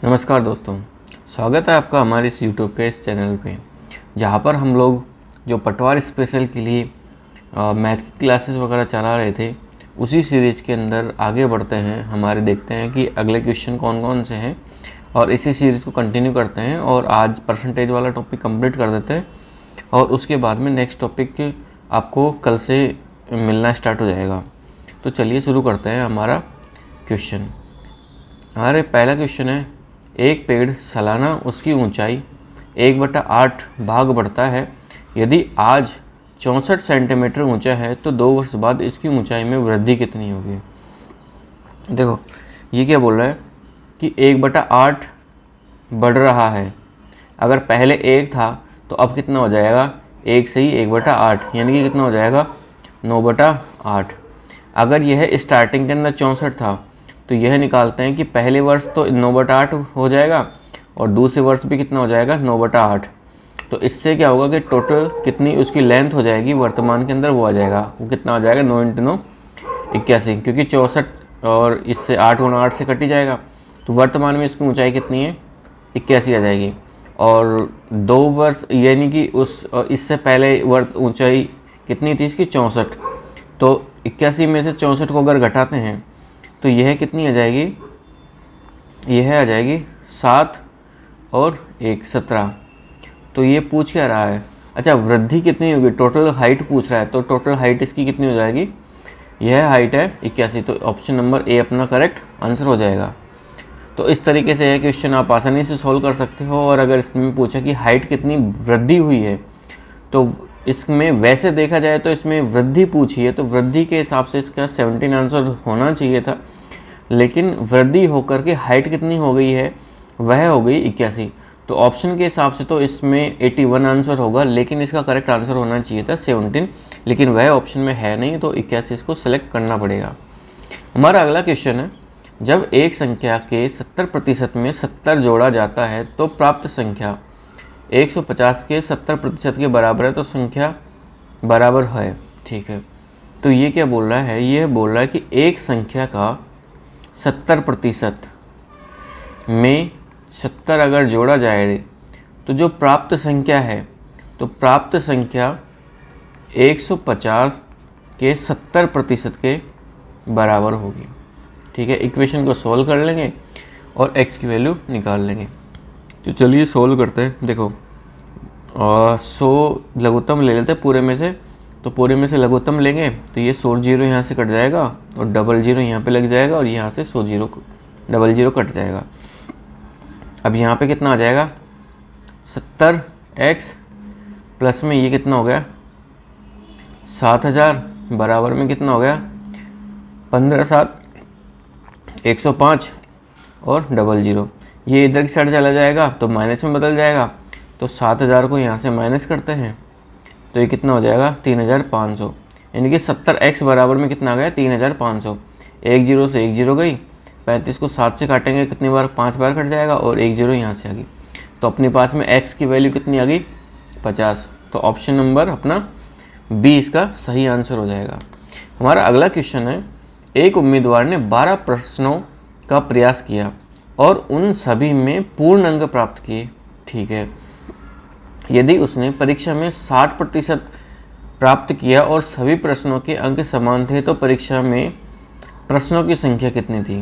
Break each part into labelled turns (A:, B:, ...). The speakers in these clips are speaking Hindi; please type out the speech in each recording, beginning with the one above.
A: नमस्कार दोस्तों, स्वागत है आपका हमारे इस यूट्यूब के इस चैनल पे, जहाँ पर हम लोग जो पटवार स्पेशल के लिए मैथ की क्लासेस वगैरह चला रहे थे, उसी सीरीज़ के अंदर आगे बढ़ते हैं। हमारे देखते हैं कि अगले क्वेश्चन कौन कौन से हैं और इसी सीरीज़ को कंटिन्यू करते हैं। और आज परसेंटेज वाला टॉपिक कंप्लीट कर देते हैं और उसके बाद में नेक्स्ट टॉपिक आपको कल से मिलना स्टार्ट हो जाएगा। तो चलिए शुरू करते हैं हमारा क्वेश्चन। हमारे पहला क्वेश्चन है, एक पेड़ सालाना उसकी ऊंचाई 1/8 भाग बढ़ता है। यदि आज 64 सेंटीमीटर ऊंचा है तो 2 वर्ष बाद इसकी ऊंचाई में वृद्धि कितनी होगी। देखो ये क्या बोल रहा है कि 1/8 बढ़ रहा है। अगर पहले 1 था तो अब कितना हो जाएगा, 1 से ही 1/8 यानी कि कितना हो जाएगा 9/8। अगर यह स्टार्टिंग के अंदर 64 था तो यह निकालते हैं कि पहले वर्ष तो 9/8 हो जाएगा और दूसरे वर्ष भी कितना हो जाएगा 9/8। तो इससे क्या होगा कि टोटल कितनी उसकी लेंथ हो जाएगी वर्तमान के अंदर, वो आ जाएगा, वो कितना आ जाएगा 9 × 9 81, क्योंकि 64 और इससे 8 × 8 से कट ही जाएगा। तो वर्तमान में इसकी ऊंचाई कितनी है 81 आ जाएगी। और 2 वर्ष यानी कि इससे पहले ऊंचाई कितनी थी इसकी 64। तो 81 में से 64 को अगर घटाते हैं तो यह कितनी आ जाएगी, यह आ जाएगी 7 और 1 17। तो ये पूछ क्या रहा है, अच्छा वृद्धि कितनी होगी, टोटल हाइट पूछ रहा है। तो टोटल हाइट इसकी कितनी हो जाएगी, यह हाइट है 81। तो ऑप्शन नंबर ए अपना करेक्ट आंसर हो जाएगा। तो इस तरीके से यह क्वेश्चन आप आसानी से सॉल्व कर सकते हो। और अगर इसमें पूछा कि हाइट कितनी वृद्धि हुई है तो इसमें वैसे देखा जाए तो इसमें वृद्धि पूछी है, तो वृद्धि के हिसाब से इसका 17 आंसर होना चाहिए था, लेकिन वृद्धि होकर के हाइट कितनी हो गई है, वह हो गई 81। तो ऑप्शन के हिसाब से तो इसमें 81 आंसर होगा, लेकिन इसका करेक्ट आंसर होना चाहिए था 17, लेकिन वह ऑप्शन में है नहीं, तो 81 इसको सेलेक्ट करना पड़ेगा। हमारा अगला क्वेश्चन है, जब एक संख्या के 70% में 70 जोड़ा जाता है तो प्राप्त संख्या 150 के 70% के बराबर है, तो संख्या बराबर है। ठीक है, तो ये क्या बोल रहा है, ये बोल रहा है कि एक संख्या का 70% में 70 अगर जोड़ा जाए तो जो प्राप्त संख्या है, तो प्राप्त संख्या 150 के 70% के बराबर होगी। ठीक है, इक्वेशन को सॉल्व कर लेंगे और x की वैल्यू निकाल लेंगे। तो चलिए सॉल्व करते हैं। देखो 100 लघुत्तम ले लेते हैं पूरे में से, तो पूरे में से लघुत्तम लेंगे तो ये 100 जीरो यहाँ से कट जाएगा और डबल जीरो यहाँ पे लग जाएगा और यहाँ से 100 जीरो डबल जीरो कट जाएगा। अब यहाँ पे कितना आ जाएगा 70x प्लस में ये कितना हो गया 7000 बराबर में कितना हो गया 15 7 105 और डबल जीरो, ये इधर की साइड चला जाएगा तो माइनस में बदल जाएगा। तो 7000 को यहाँ से माइनस करते हैं तो ये कितना हो जाएगा 3500, यानी कि 70x बराबर में कितना आ गया 3500। एक जीरो से एक जीरो गई, 35 को 7 से काटेंगे कितनी बार 5 बार कट जाएगा और एक जीरो यहाँ से आ गई। तो अपने पास में x की वैल्यू कितनी आ गई 50। तो ऑप्शन नंबर अपना बी इसका सही आंसर हो जाएगा। हमारा अगला क्वेश्चन है, एक उम्मीदवार ने 12 प्रश्नों का प्रयास किया और उन सभी में पूर्ण अंक प्राप्त किए। ठीक है, यदि उसने परीक्षा में 60% प्राप्त किया और सभी प्रश्नों के अंक समान थे तो परीक्षा में प्रश्नों की संख्या कितनी थी।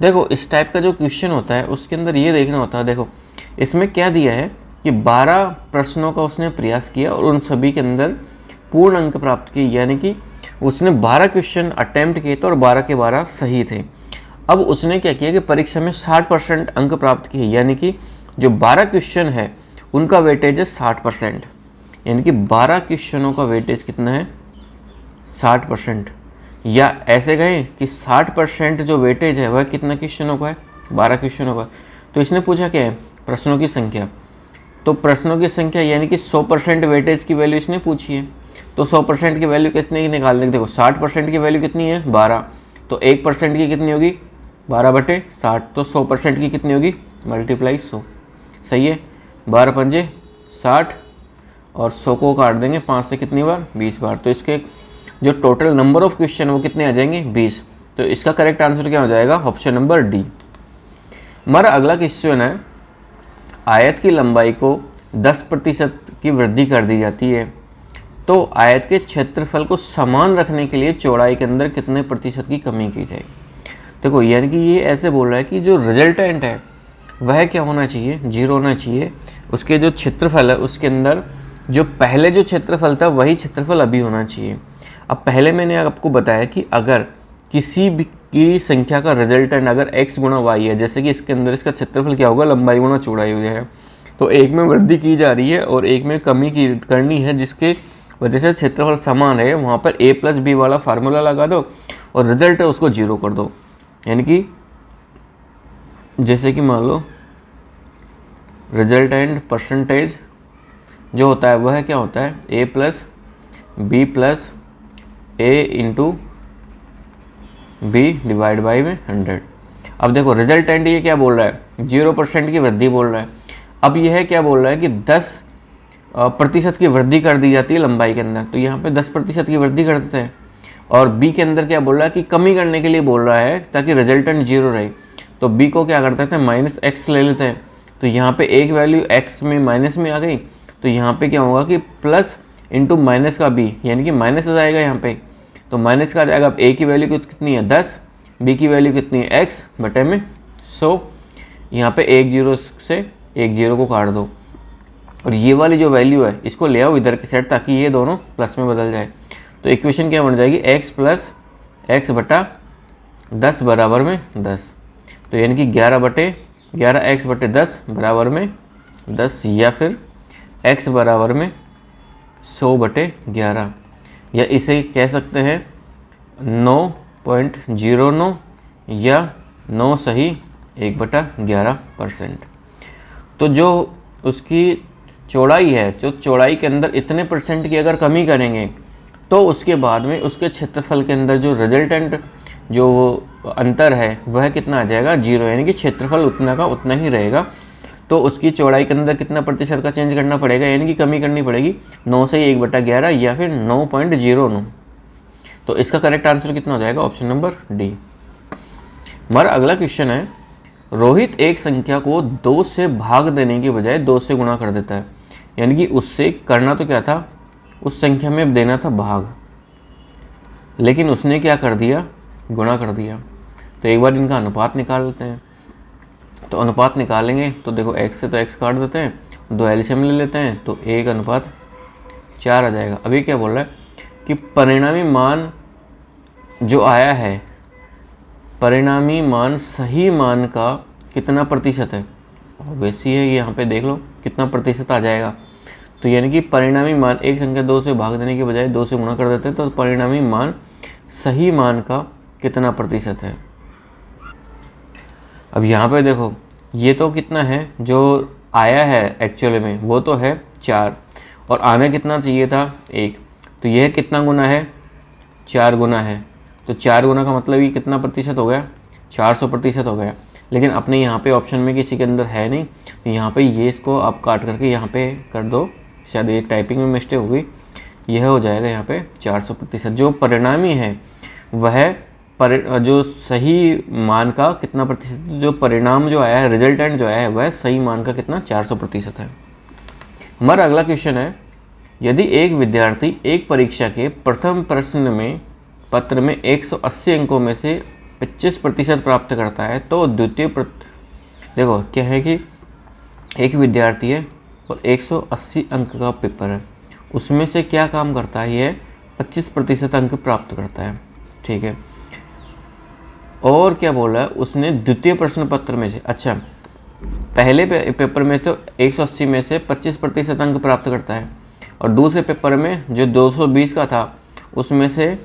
A: देखो इस टाइप का जो क्वेश्चन होता है उसके अंदर ये देखना होता है, देखो इसमें क्या दिया है कि 12 प्रश्नों का उसने प्रयास किया और उन सभी के अंदर पूर्ण अंक प्राप्त किए, यानी कि उसने 12 क्वेश्चन अटैम्प्ट किए थे और 12 के 12 सही थे। अब उसने क्या किया कि परीक्षा में 60% अंक प्राप्त किए, यानी कि जो 12 क्वेश्चन है उनका वेटेज है 60%, यानी कि 12 क्वेश्चनों का वेटेज कितना है 60%। या ऐसे कहें कि 60% जो वेटेज है वह कितना क्वेश्चनों का है 12 क्वेश्चनों का। तो इसने पूछा क्या है प्रश्नों की संख्या, तो प्रश्नों की संख्या यानी कि 100% वेटेज की वैल्यू इसने पूछी है। तो 100% की वैल्यू कितने की निकालने, देखो 60% की वैल्यू कितनी है 12, तो 1% की कितनी होगी 12/60, तो 100% की कितनी होगी मल्टीप्लाई 100। सही है, 12 पंजे 60 और 100 को काट देंगे 5 से कितनी बार 20 बार, तो इसके जो टोटल नंबर ऑफ क्वेश्चन वो कितने आ जाएंगे 20। तो इसका करेक्ट आंसर क्या हो जाएगा ऑप्शन नंबर डी। हमारा अगला क्वेश्चन है, आयत की लंबाई को 10% की वृद्धि कर दी जाती है, तो आयत के क्षेत्रफल को समान रखने के लिए चौड़ाई के अंदर कितने प्रतिशत की कमी की जाएगी। देखो यानी कि ये ऐसे बोल रहा है कि जो रिजल्टेंट है वह क्या होना चाहिए, 0 होना चाहिए। उसके जो क्षेत्रफल है उसके अंदर जो पहले जो क्षेत्रफल था वही क्षेत्रफल अभी होना चाहिए। अब पहले मैंने आपको बताया कि अगर किसी भी की संख्या का रिजल्टेंट अगर x गुणा y है, जैसे कि इसके अंदर इसका क्षेत्रफल क्या होगा, लंबाई गुणा चौड़ाई हो जाएगा। तो एक में वृद्धि की जा रही है और एक में कमी की करनी है, जिसके वजह से क्षेत्रफल समान है। वहाँ पर a+b वाला फार्मूला लगा दो और रिजल्ट है उसको 0 कर दो। यानी कि जैसे कि मान लो रिजल्टेंट परसेंटेज जो होता है वह क्या होता है, a+b+a into b divide by में 100। अब देखो रिजल्टेंट ये क्या बोल रहा है, 0% की वृद्धि बोल रहा है। अब यह क्या बोल रहा है कि 10% की वृद्धि कर दी जाती है लंबाई के अंदर, तो यहाँ पे 10% की वृद्धि कर देते हैं। और b के अंदर क्या बोल रहा है कि कमी करने के लिए बोल रहा है ताकि रिजल्टेंट 0 रहे। तो b को क्या करते हैं, -x ले लेते हैं। तो यहाँ पे एक वैल्यू x में माइनस में आ गई, तो यहाँ पे क्या होगा कि प्लस इंटू माइनस का b, यानी कि माइनस आ जाएगा यहाँ पे। तो माइनस का आ जाएगा। अब a की वैल्यू कितनी है 10, b की वैल्यू कितनी है x बटे में 100। यहाँ पे एक 0 से एक 0 को काट दो और ये वाली जो वैल्यू है इसको ले आओ इधर की साइड ताकि ये दोनों प्लस में बदल जाए। तो इक्वेशन क्या बन जाएगी, x + x बटा 10 बराबर में 10। तो यानी कि 11x बटे 10 बराबर में 10, या फिर x बराबर में 100 बटे 11, या इसे कह सकते हैं 9.09 या 9 सही 1/11%। तो जो उसकी चौड़ाई है, जो चौड़ाई के अंदर इतने % की अगर कमी करेंगे तो उसके बाद में उसके क्षेत्रफल के अंदर जो रिजल्टेंट जो अंतर है वह कितना आ जाएगा, 0। यानी कि क्षेत्रफल उतना का उतना ही रहेगा। तो उसकी चौड़ाई के अंदर कितना प्रतिशत का चेंज करना पड़ेगा, यानी कि कमी करनी पड़ेगी 9 से 1/11 या फिर 9.09। तो इसका करेक्ट आंसर कितना हो जाएगा, ऑप्शन नंबर डी। हमारा अगला क्वेश्चन है, रोहित एक संख्या को 2 से भाग देने के बजाय 2 से गुणा कर देता है। यानी कि उससे करना तो क्या था, उस संख्या में देना था भाग, लेकिन उसने क्या कर दिया, गुणा कर दिया। तो एक बार इनका अनुपात निकाल लेते हैं। तो अनुपात निकालेंगे तो देखो x से तो x काट देते हैं, 2 एलसीएम ले लेते हैं, तो 1:4 आ जाएगा। अभी क्या बोल रहा है कि परिणामी मान जो आया है, परिणामी मान सही मान का कितना प्रतिशत है, वैसी है ये, यहाँ पे देख लो कितना प्रतिशत आ जाएगा। तो यानी कि परिणामी मान, एक संख्या 2 से भाग देने के बजाय 2 से गुणा कर देते हैं, तो परिणामी मान सही मान का कितना प्रतिशत है। अब यहाँ पे देखो ये तो कितना है, जो आया है एक्चुअली में वो तो है 4 और आने कितना चाहिए था 1। तो यह कितना गुना है, 4 गुना है। तो 4 गुना का मतलब ये कितना प्रतिशत हो गया, 400% हो गया। लेकिन अपने यहाँ पे ऑप्शन में किसी के अंदर है नहीं, तो यहाँ पे ये इसको आप काट करके यहाँ पे कर दो, शायद ये टाइपिंग में मिस्टेक हो गई, यह हो जाएगा यहाँ पे 400%। जो परिणामी है वह जो सही मान का कितना प्रतिशत, जो परिणाम जो आया है, रिजल्टेंट जो आया है वह सही मान का कितना 400% है। हमारा अगला क्वेश्चन है, यदि एक विद्यार्थी एक परीक्षा के प्रथम प्रश्न में पत्र में 180 अंकों में से 25% प्राप्त करता है तो द्वितीय देखो क्या है कि एक विद्यार्थी है और 180 अंक का पेपर है, उसमें से क्या काम करता है, यह 25% अंक प्राप्त करता है, ठीक है। और क्या बोला है उसने, द्वितीय प्रश्न पत्र में से, अच्छा पहले पेपर में तो 180 में से 25% अंक प्राप्त करता है, और दूसरे पेपर में जो 220 का था उसमें से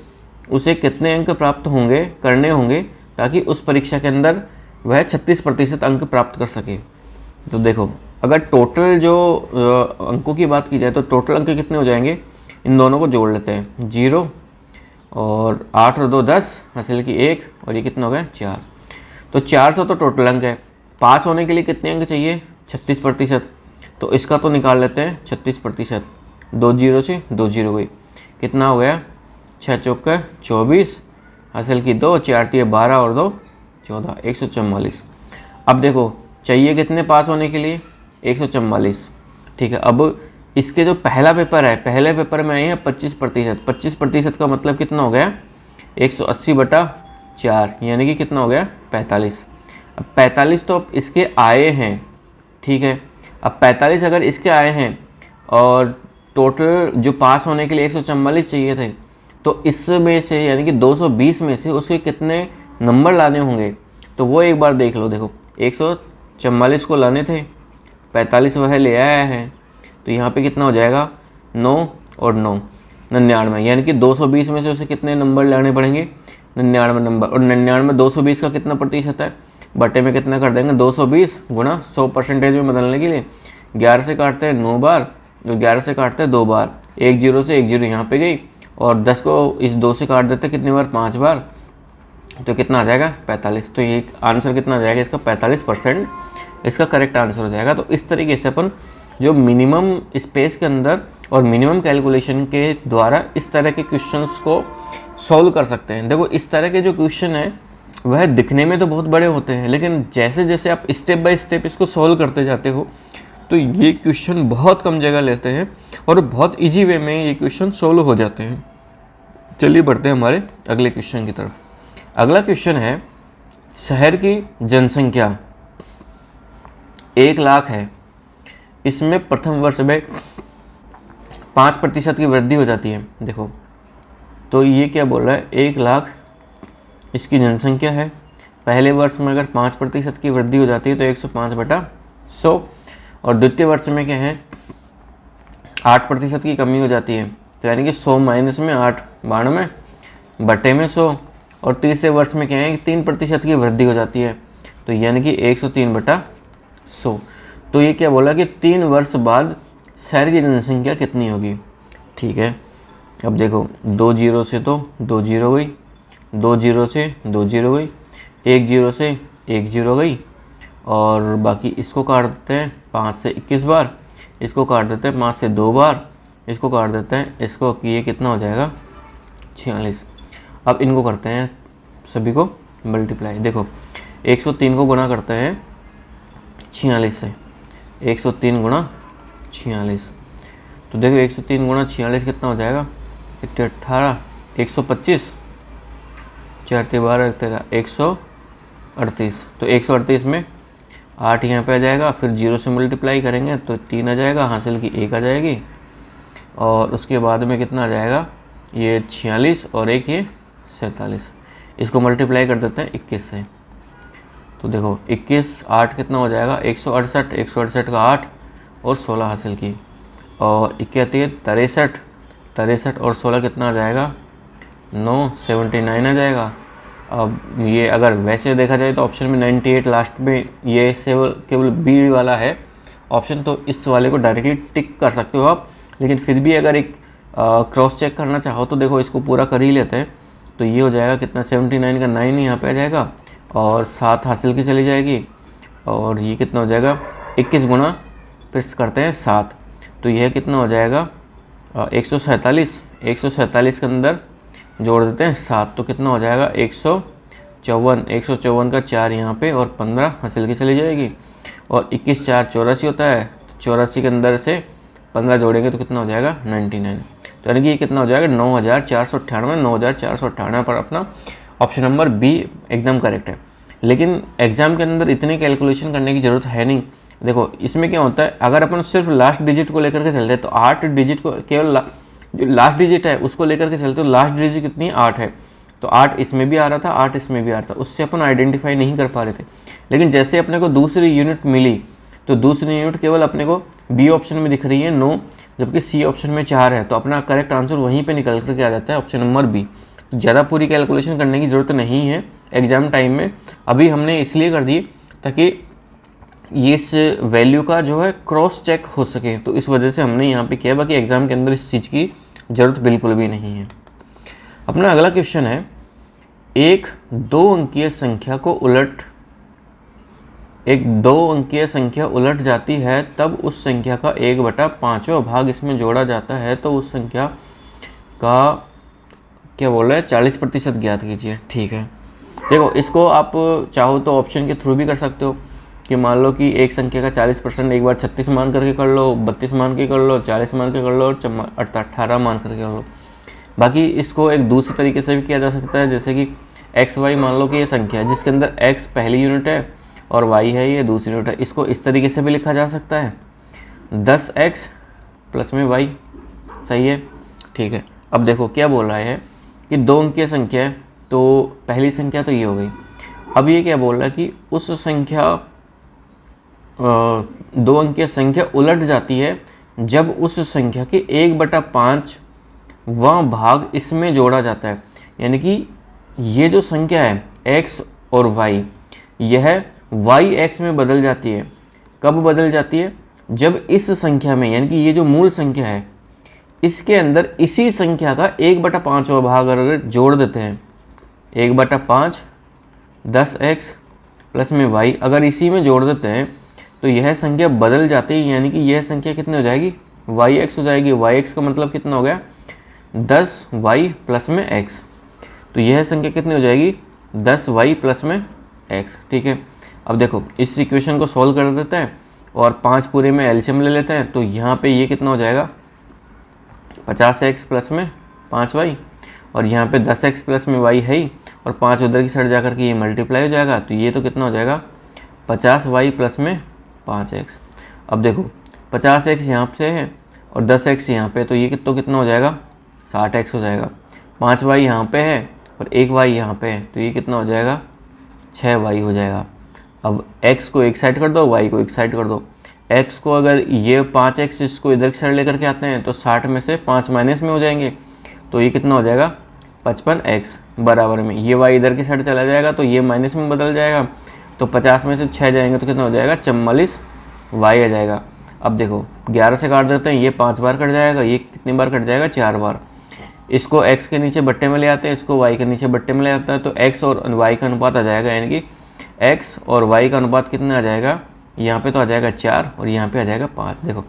A: उसे कितने अंक प्राप्त करने होंगे ताकि उस परीक्षा के अंदर वह 36% अंक प्राप्त कर सके। तो देखो अगर टोटल जो अंकों की बात की जाए तो टोटल अंक कितने हो जाएंगे, इन दोनों को जोड़ लेते हैं, 0 और 8 और 2 10, हासिल की 1, और ये कितना हो गया 4। तो 400 तो टोटल अंक है। पास होने के लिए कितने अंक चाहिए, 36%। तो इसका तो निकाल लेते हैं 36%, 2 0 से 2 0 गई, कितना हो गया 6 चौके 24, हासिल की 2, 4 3 12 और 2 14, 144। अब देखो चाहिए कितने पास होने के लिए, 144। ठीक है, अब इसके जो पहला पेपर है, पहले पेपर में आए हैं 25%। 25% का मतलब कितना हो गया, 180/4, यानी कि कितना हो गया, 45। अब 45 तो अब इसके आए हैं, ठीक है। अब 45 अगर इसके आए हैं और टोटल जो पास होने के लिए 144 चाहिए थे, तो इसमें से यानी कि 220 में से उसके कितने नंबर लाने होंगे, तो वो एक बार देख लो। देखो 144 को लाने थे, 45 वह ले आया है, तो यहाँ पे कितना हो जाएगा, 9 और 9 99, यानी कि 220 में से उसे कितने नंबर लाने पड़ेंगे, 99 नंबर। और 99 220 का कितना प्रतिशत है, बटे में कितना कर देंगे, 220 गुणा 100% में बदलने के लिए 11 से काटते हैं 9 बार, और 11 से काटते हैं 2 बार, 1 0 से 1 0 यहाँ पे गई, और 10 को इस 2 से काट देते कितनी बार, 5 बार, तो कितना आ जाएगा, 45। तो ये आंसर कितना आ जाएगा इसका, 45% इसका करेक्ट आंसर हो जाएगा। तो इस तरीके से अपन जो मिनिमम स्पेस के अंदर और मिनिमम कैलकुलेशन के द्वारा इस तरह के क्वेश्चंस को सॉल्व कर सकते हैं। देखो इस तरह के जो क्वेश्चन है वह दिखने में तो बहुत बड़े होते हैं, लेकिन जैसे जैसे आप स्टेप बाय स्टेप इसको सॉल्व करते जाते हो तो ये क्वेश्चन बहुत कम जगह लेते हैं और बहुत ईजी वे में ये क्वेश्चन सॉल्व हो जाते हैं। चलिए बढ़ते हैं हमारे अगले क्वेश्चन की तरफ। अगला क्वेश्चन है, शहर की जनसंख्या 1 लाख है, इसमें प्रथम वर्ष में 5% की वृद्धि हो जाती है। देखो तो ये क्या बोल रहा है, 1 लाख इसकी जनसंख्या है, पहले वर्ष में अगर 5% की वृद्धि हो जाती है तो 105/100, और द्वितीय वर्ष में क्या है, 8% की कमी हो जाती है, तो यानी कि 100 माइनस में 8 92 बटे में 100, और तीसरे वर्ष में क्या है कि 3% की वृद्धि हो जाती है, तो यानी कि 103/100। तो ये क्या बोला कि 3 वर्ष बाद शहर की जनसंख्या कितनी होगी। ठीक है, अब देखो 2 0 से तो 2 0 गई, 2 0 से 2 0 गई, 1 0 से 1 0 गई, और बाकी इसको काट देते हैं 5 से 21 बार, इसको काट देते हैं 5 से 2 बार, इसको काट देते हैं इसको, ये कितना हो जाएगा, 46। अब इनको करते हैं सभी को मल्टीप्लाई। देखो 103 को गुणा करते हैं 46 से, 103 गुणा 46, तो देखो 103 गुणा 46 कितना हो जाएगा, 18 125 4 12 13 138। तो 138 में 8 यहाँ पे आ जाएगा, फिर 0 से मल्टीप्लाई करेंगे तो 3 आ जाएगा, हासिल की 1 आ जाएगी, और उसके बाद में कितना आ जाएगा, ये 46 और एक ये 47। इसको मल्टीप्लाई कर देते हैं 21 से, तो देखो 21 8 कितना हो जाएगा, 168, 168 का 8 और 16 हासिल की, और 71 63, 63 और 16 कितना आ जाएगा, 9 79 आ जाएगा। अब ये अगर वैसे देखा जाए तो ऑप्शन में 98 लास्ट में ये केवल बी वाला है ऑप्शन, तो इस वाले को डायरेक्टली टिक कर सकते हो आप, लेकिन फिर भी अगर एक क्रॉस चेक करना चाहो तो देखो इसको पूरा कर ही लेते हैं। तो ये हो जाएगा कितना, 79 का 9 यहाँ पे आ जाएगा, और 7 हासिल की चली जाएगी, और ये कितना हो जाएगा, 21 गुणा फिर करते हैं 7, तो यह कितना हो जाएगा, 147। 147 के अंदर जोड़ देते हैं 7, तो कितना हो जाएगा, 154। 154 का 4 यहाँ पे और 15 हासिल की चली जाएगी, और 21 4 84 होता है, तो 84 के अंदर से 15 जोड़ेंगे तो कितना हो जाएगा, 99। तो यानी कि ये कितना हो जाएगा, 9498। 9498 पर अपना ऑप्शन नंबर बी एकदम करेक्ट है। लेकिन एग्जाम के अंदर इतनी कैलकुलेशन करने की ज़रूरत है नहीं। देखो इसमें क्या होता है, अगर अपन सिर्फ लास्ट डिजिट को लेकर के चलते हैं तो 8 डिजिट को केवल जो लास्ट डिजिट है उसको लेकर के चलते, तो लास्ट डिजिट कितनी, 8 है, तो 8 इसमें भी आ रहा था, 8 इसमें भी आ रहा था, उससे अपन आइडेंटिफाई नहीं कर पा रहे थे। लेकिन जैसे अपने को दूसरी यूनिट मिली तो दूसरी यूनिट केवल अपने को बी ऑप्शन में दिख रही है 9, जबकि सी ऑप्शन में 4 है, तो अपना करेक्ट आंसर वहीं पे निकल करके आ जाता है ऑप्शन नंबर बी। तो ज़्यादा पूरी कैलकुलेशन करने की ज़रूरत नहीं है एग्ज़ाम टाइम में, अभी हमने इसलिए कर दी ताकि ये इस वैल्यू का जो है क्रॉस चेक हो सके, तो इस वजह से हमने यहाँ पे किया। बाकी एग्ज़ाम के अंदर इस चीज़ की ज़रूरत बिल्कुल भी नहीं है। अपना अगला क्वेश्चन है, एक 2 अंकीय संख्या उलट जाती है तब उस संख्या का 1/5वां भाग इसमें जोड़ा जाता है, तो उस संख्या का क्या बोल रहे हैं, 40% ज्ञात कीजिए। ठीक है, देखो इसको आप चाहो तो ऑप्शन के थ्रू भी कर सकते हो, कि मान लो कि एक संख्या का 40% एक बार 36 मान करके कर लो, 32 मान के कर लो, 40 मान के कर लो और 18 मान करके कर लो। बाकी इसको एक दूसरे तरीके से भी किया जा सकता है, जैसे कि एक्स वाई मान लो कि ये संख्या है जिसके अंदर एक्स पहली यूनिट है और वाई है ये दूसरी यूनिट है, इसको इस तरीके से भी लिखा जा सकता है 10x प्लस में y। सही है, ठीक है। अब देखो क्या बोल रहा है कि 2 अंकीय संख्या है, तो पहली संख्या तो ये हो गई। अब ये क्या बोल रहा है कि उस संख्या 2 अंकीय संख्या उलट जाती है जब उस संख्या के 1/5वां भाग इसमें जोड़ा जाता है। यानी कि ये जो संख्या है x और y, यह yx में बदल जाती है। कब बदल जाती है? जब इस संख्या में, यानी कि ये जो मूल संख्या है इसके अंदर इसी संख्या का 1/5वां भाग अगर जोड़ देते हैं, 1/5 10x प्लस में y अगर इसी में जोड़ देते हैं तो यह संख्या बदल जाती है। यानी कि यह संख्या कितनी हो जाएगी? yx हो जाएगी। yx का मतलब कितना हो गया? 10y प्लस में x। तो यह संख्या कितनी हो जाएगी? 10y प्लस में x। ठीक है, अब देखो इस इक्वेशन को सॉल्व कर देते हैं और 5 पूरे में एलसीएम ले लेते हैं। तो यहाँ पे ये कितना हो जाएगा? 50x प्लस में 5y और यहाँ पे 10x प्लस में y है ही, और 5 उधर की साइड जाकर के ये मल्टीप्लाई हो जाएगा। तो ये तो कितना हो जाएगा? 50y प्लस में 5x। अब देखो 50x यहाँ से है और 10x यहाँ पे, तो ये कितना हो जाएगा? 60x हो जाएगा। 5y यहाँ पे है और 1y यहाँ पे है, तो ये कितना हो जाएगा? 6y हो जाएगा। अब x को एक साइड कर दो, y को एक साइड कर दो। x को अगर ये 5x इसको इधर की साइड लेकर के आते हैं तो 60 में से 5 माइनस में हो जाएंगे, तो ये कितना हो जाएगा? 55x बराबर में ये y इधर की साइड चला जाएगा तो ये माइनस में बदल जाएगा, तो 50 में से 6 जाएंगे तो कितना हो जाएगा? 44y आ जाएगा। अब देखो 11 से काट देते हैं, ये 5 बार कट जाएगा, ये कितनी बार कट जाएगा? 4 बार। इसको x के नीचे बट्टे में ले आते हैं, इसको y के नीचे बट्टे में ले आते हैं, तो x और y का अनुपात आ जाएगा। यानी कि x और y का अनुपात कितना आ जाएगा? यहाँ पे तो आ जाएगा 4 और यहाँ पे आ जाएगा 5। देखो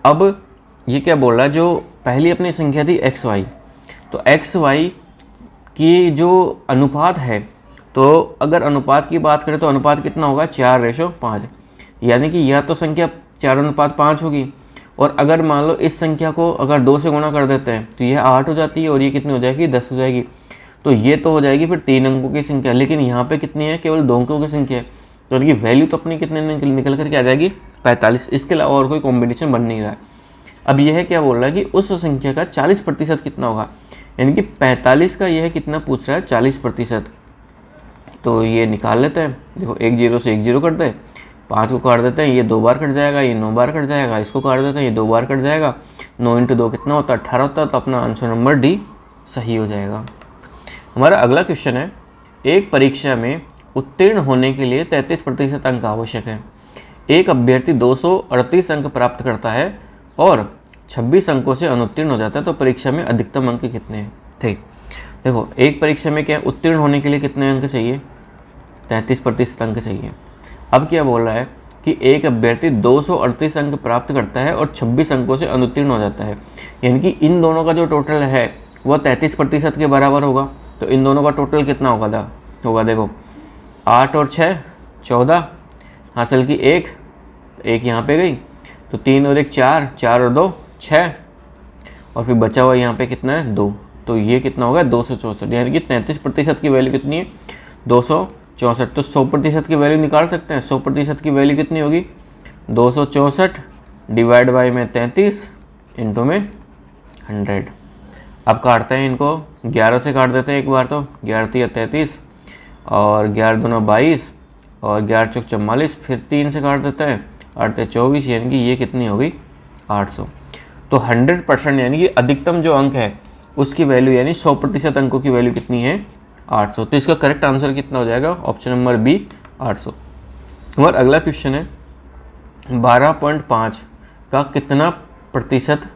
A: अब ये क्या बोल रहा है, जो पहली अपनी संख्या थी x y, तो x y की जो अनुपात है, तो अगर अनुपात की बात करें तो अनुपात कितना होगा? 4:5। यानी कि यह तो संख्या 4:5 होगी, और अगर मान लो इस संख्या को अगर 2 से गुणा कर देते हैं तो यह 8 हो जाती है और ये कितनी हो जाएगी? 10 हो जाएगी। तो ये तो हो जाएगी फिर 3 अंकों की संख्या, लेकिन यहाँ पे कितनी है? केवल 2 अंकों की संख्या है। तो इनकी वैल्यू तो अपनी कितने निकल करके आ जाएगी? 45। इसके अलावा और कोई कॉम्बिनेशन बन नहीं रहा है। अब यह क्या बोल रहा है कि उस संख्या का 40% कितना होगा? यानी कि 45 का यह कितना पूछ रहा है? 40%। तो ये निकाल लेते हैं। देखो 1 0 से 1 0 करते हैं, 5 को काट देते हैं, ये 2 बार कट जाएगा, ये 9 बार कट जाएगा, इसको काट देते हैं, ये 2 बार कट जाएगा। 9 × 2 कितना होता है? 18 होता है। तो अपना आंसर नंबर डी सही हो जाएगा। हमारा अगला क्वेश्चन है, एक परीक्षा में उत्तीर्ण होने के लिए 33% अंक आवश्यक है। एक अभ्यर्थी 238 अंक प्राप्त करता है और 26 अंकों से अनुत्तीर्ण हो जाता है, तो परीक्षा में अधिकतम अंक कितने हैं? ठीक, देखो एक परीक्षा में क्या उत्तीर्ण होने के लिए कितने अंक चाहिए? 33% अंक चाहिए। अब क्या बोल रहा है कि एक अभ्यर्थी 238 अंक प्राप्त करता है और 26 अंकों से अनुत्तीर्ण हो जाता है। यानी कि इन दोनों का जो टोटल है वह 33% के बराबर होगा। तो इन दोनों का टोटल कितना होगा? देखो 8 और 6 14, हासिल की 1 यहाँ पे गई, तो 3 और 1 4, 4 और 2 6, और फिर बचा हुआ यहाँ पे कितना है? 2। तो ये कितना होगा? 264। यानी कि 33% की वैल्यू कितनी है? 264। तो 100% की वैल्यू निकाल सकते हैं। 100% की वैल्यू कितनी होगी? 264 डिवाइड बाई में 33 इंटू में 100। अब काटते हैं इनको, 11 से काट देते हैं एक बार, तो 11 × 33 और 11 दूना 22 और 11 चौक 44, फिर 3 से काट देते हैं, 8 × 24, यानी कि ये कितनी होगी? 800। तो 100% यानी कि अधिकतम जो अंक है उसकी वैल्यू, यानी 100% अंकों की वैल्यू कितनी है? 800। तो इसका करेक्ट आंसर कितना हो जाएगा? Option number B 800। हमारा अगला क्वेश्चन है, 12.5 का कितना प्रतिशत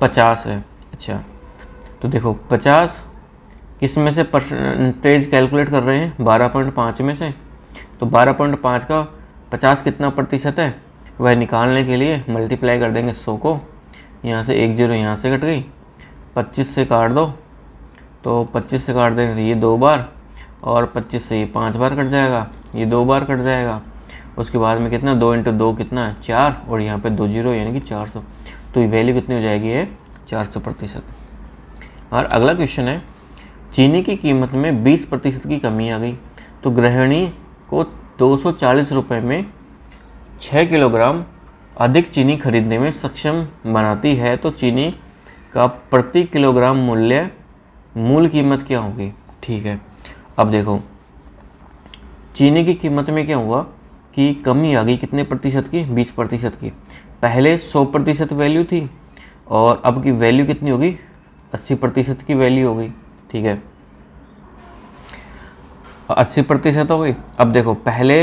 A: 50 है? अच्छा, तो देखो 50 किस में से परसेंटेज कैलकुलेट कर रहे हैं? 12.5 में से। तो 12.5 का 50 कितना प्रतिशत है वह निकालने के लिए मल्टीप्लाई कर देंगे 100 को। यहाँ से 1 0 यहाँ से कट गई, 25 से काट दो, तो 25 से काट देंगे ये 2 बार, और 25 से ये 5 बार कट जाएगा, ये 2 बार कट जाएगा, उसके बाद में कितना 2 × 2 कितना है 4 और यहाँ पे 2 जीरो यानी कि 400। तो ये वैल्यू कितनी हो जाएगी है 400%। और अगला क्वेश्चन है चीनी की कीमत में 20% की कमी आ गई तो गृहिणी को 240 रुपये में 6 किलोग्राम अधिक चीनी खरीदने में सक्षम बनाती है तो चीनी का प्रति किलोग्राम मूल कीमत क्या होगी। ठीक है, अब देखो चीनी की कीमत में क्या हुआ कि कमी आ गई कितने प्रतिशत की 20% की। पहले 100% वैल्यू थी और अब की वैल्यू कितनी होगी 80% की वैल्यू हो गई। ठीक है, 80% हो गई। अब देखो पहले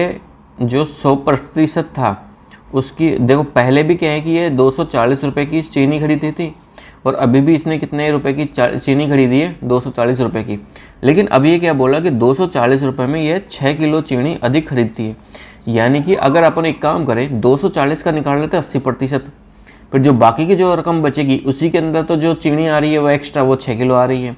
A: जो 100% था उसकी देखो पहले भी क्या है कि ये 240 रुपये की चीनी खरीदी थी और अभी भी इसने कितने रुपए की चीनी खरीदी है 240 रुपये की। लेकिन अब ये क्या बोला कि 240 रुपये में ये 6 किलो चीनी अधिक खरीदती है। यानी कि अगर अपन एक काम करें 240 का निकाल लेते हैं 80%, फिर जो बाकी की जो रकम बचेगी उसी के अंदर तो जो चीनी आ रही है वो एक्स्ट्रा वो 6 किलो आ रही है।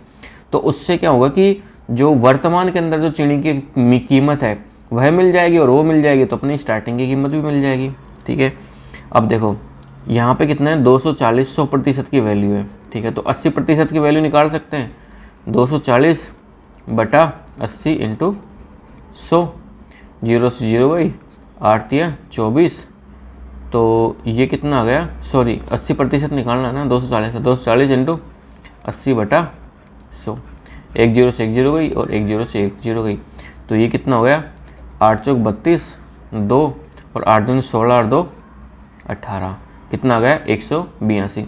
A: तो उससे क्या होगा कि जो वर्तमान के अंदर जो चीनी की कीमत है वह मिल जाएगी और वो मिल जाएगी तो अपनी स्टार्टिंग की कीमत भी मिल जाएगी। ठीक है, अब देखो यहाँ पे कितना है 240 100% की वैल्यू है। ठीक है, तो 80% की वैल्यू निकाल सकते हैं 240 बटा 80 × 100, 0 से 0 गई 8 या 24, तो ये कितना आ गया, सॉरी 80% निकालना है ना 240 का, 240 × 80 बटा 100, 1 0 से 1 0 गई और 1 0 से 1 0 गई, तो ये कितना हो गया 8 चौक 32, 2 और 8 दूनी 16 और 2 18, कितना आ गया 182।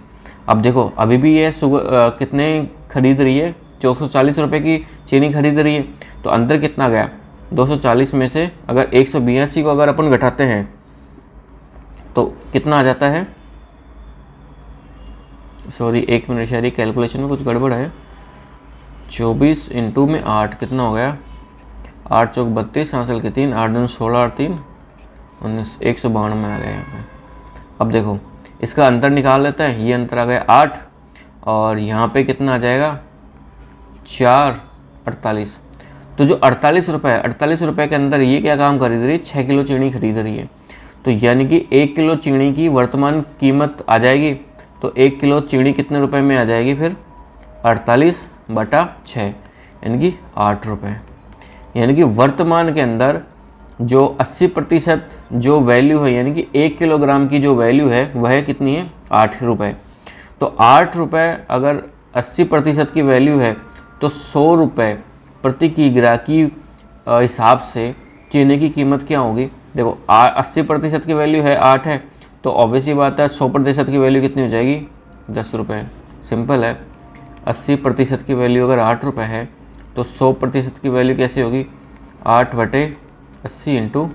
A: अब देखो अभी भी ये कितने खरीद रही है 440 रुपये की चीनी खरीद रही है, तो अंदर कितना गया 240 में से अगर 182 को अगर अपन घटाते हैं तो कितना आ जाता है, सॉरी 1 मिनट शायद कैलकुलेशन में कुछ गड़बड़ है, 24 × में 8 कितना हो गया 8 चौक 32 हासिल के 3, 8 दूनी 16 और 3 19, 192 में आ गया यहाँ पे। अब देखो इसका अंतर निकाल लेते हैं, ये अंतर आ गया 8 और यहाँ पे कितना आ जाएगा 4 48। तो जो 48 रुपये है 48 रुपये के अंदर ये क्या काम खरीद रही है 6 किलो चीनी खरीद रही है। तो यानी कि 1 किलो चीनी की वर्तमान कीमत आ जाएगी, तो 1 किलो चीनी कितने रुपए में आ जाएगी फिर 48 बटा 6 यानी कि 8 रुपये। यानी कि वर्तमान के अंदर जो 80% जो वैल्यू है यानी कि 1 किलोग्राम की जो वैल्यू है वह कितनी है 8 रुपये। तो 8 रुपये अगर 80% की वैल्यू है तो 100 रुपये प्रति किग्रा की हिसाब से चीनी की कीमत क्या होगी। देखो 80% की वैल्यू है 8 है, तो ऑब्वियसली बात है 100% की वैल्यू कितनी हो जाएगी 10 रुपये। सिंपल है, 80% की वैल्यू अगर 8 रुपये है तो 100% की वैल्यू कैसे होगी 8 बटे 80 ×